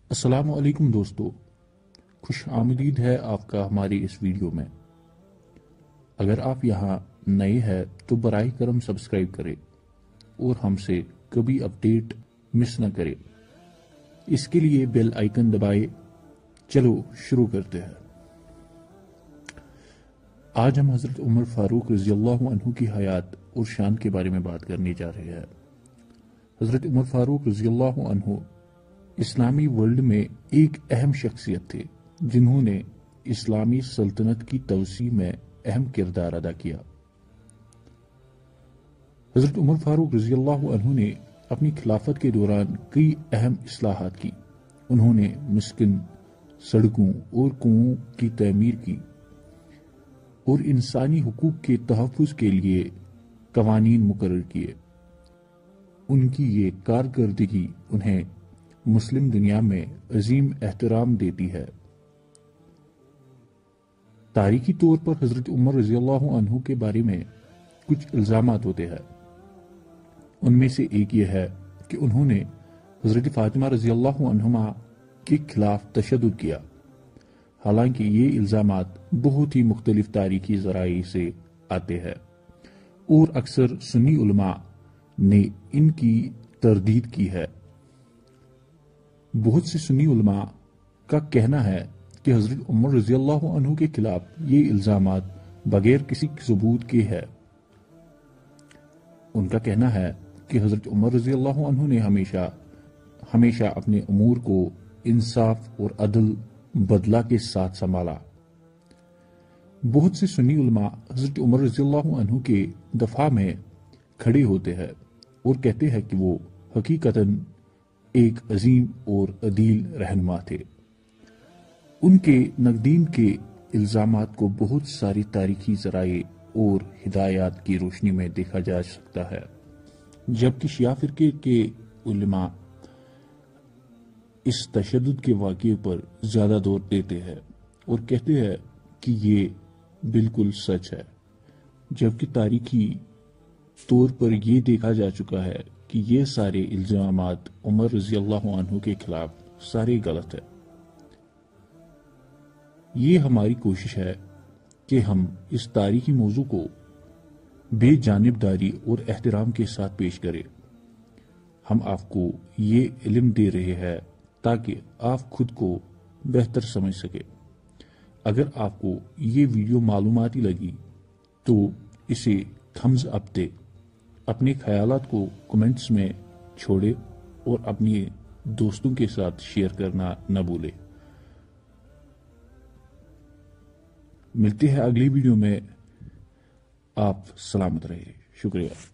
السلام علیکم دوستو، خوش آمدید ہے آپ کا ہماری اس ویڈیو میں۔ اگر آپ یہاں نئے ہیں تو براہ کرم سبسکرائب کریں اور ہم سے کبھی اپڈیٹ مس نہ کریں۔ اس کے لیے بیل آئیکن دبائے۔ چلو شروع کرتے ہیں۔ آج ہم حضرت عمر فاروق رضی اللہ عنہ کی حیات اور شان کے بارے میں بات کرنے جا رہے ہیں۔ حضرت عمر فاروق رضی اللہ عنہ اسلامی ورلڈ میں ایک اہم شخصیت تھے جنہوں نے اسلامی سلطنت کی توسیع میں اہم کردار ادا کیا۔ حضرت عمر فاروق رضی اللہ عنہ نے اپنی خلافت کے دوران کئی اہم اصلاحات کی۔ انہوں نے مسکن، سڑکوں اور کنوؤں کی تعمیر کی اور انسانی حقوق کے تحفظ کے لیے قوانین مقرر کیے۔ ان کی یہ کارکردگی انہیں مسلم دنیا میں عظیم احترام دیتی ہے۔ تاریخی طور پر حضرت عمر رضی اللہ عنہ کے بارے میں کچھ الزامات ہوتے ہیں۔ ان میں سے ایک یہ ہے کہ انہوں نے حضرت فاطمہ رضی اللہ عنہما کے خلاف تشدد کیا۔ حالانکہ یہ الزامات بہت ہی مختلف تاریخی ذرائع سے آتے ہیں اور اکثر سنی علماء نے ان کی تردید کی ہے۔ بہت سے سنی علماء کا کہنا ہے کہ حضرت عمر رضی اللہ عنہ کے خلاف یہ الزامات بغیر کسی ثبوت کے ہے۔ ان کا کہنا ہے کہ حضرت عمر رضی اللہ عنہ نے ہمیشہ اپنے امور کو انصاف اور عدل بدلہ کے ساتھ سنبھالا۔ بہت سے سنی علماء حضرت عمر رضی اللہ عنہ کے دفاع میں کھڑے ہوتے ہیں اور کہتے ہیں کہ وہ حقیقتاً ایک عظیم اور عدیل رہنما تھے۔ ان کے نقدین کے الزامات کو بہت ساری تاریخی ذرائع اور ہدایات کی روشنی میں دیکھا جا سکتا ہے، جبکہ شیعہ فرقے کے علماء اس تشدد کے واقعے پر زیادہ زور دیتے ہیں اور کہتے ہیں کہ یہ بالکل سچ ہے، جبکہ تاریخی طور پر یہ دیکھا جا چکا ہے کہ یہ سارے الزامات عمر رضی اللہ عنہ کے خلاف سارے غلط ہیں۔ یہ ہماری کوشش ہے کہ ہم اس تاریخی موضوع کو بے جانبداری اور احترام کے ساتھ پیش کریں۔ ہم آپ کو یہ علم دے رہے ہیں تاکہ آپ خود کو بہتر سمجھ سکیں۔ اگر آپ کو یہ ویڈیو معلوماتی لگی تو اسے تھمز اپ دے، اپنے خیالات کو کمنٹس میں چھوڑے اور اپنی دوستوں کے ساتھ شیئر کرنا نہ بھولے۔ ملتے ہیں اگلی ویڈیو میں۔ آپ سلامت رہے۔ شکریہ۔